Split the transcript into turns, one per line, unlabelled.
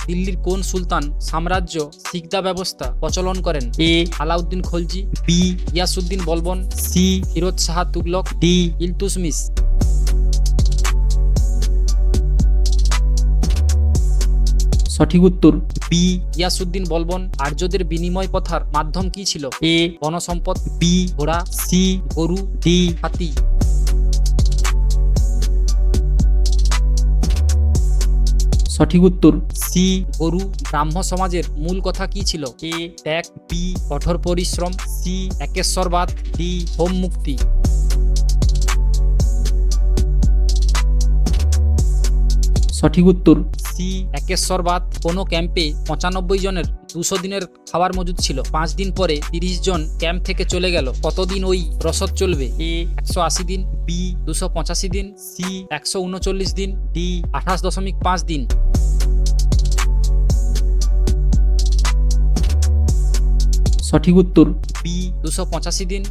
দিল্লির কোন সুলতান সাম্রাজ্য সিকদা ব্যবস্থা প্রচলন করেন?
এ,
Alauddin Khalji,
B,
Giasuddin Balban,
C,
Firoz Shah Tughlaq,
D.
Iltutmish.
সঠিক উত্তর বি,
গিয়াসউদ্দিন বলবন। আর্যদের বিনিময় প্রথার মাধ্যম কি ছিল?
এ,
বনসম্পদ,
বি,
ঘোড়া,
সি,
গরু,
ডি।
হাতি।
সঠিক উত্তর সি,
গরু। ব্রাহ্ম সমাজের মূল কথা কি ছিল?
এ,
ত্যাগ,
বি,
কঠোর পরিশ্রম,
সি,
একেশ্বরবাদ,
ডি।
হোম মুক্তি।
সঠিক উত্তর সি,
একেশ্বরবাদ। কোনো ক্যাম্পে 95 জনের 200 দিনের খাবার মজুদ ছিল। 5 দিন পরে 30 জন ক্যাম্প থেকে চলে গেল। কতদিন ওই রসদ চলবে?
এ,
180 দিন,
বি,
285 দিন,
সি,
139 দিন,
ডি।
28.5 দিন।
সঠিক উত্তর বি,
285 দিন।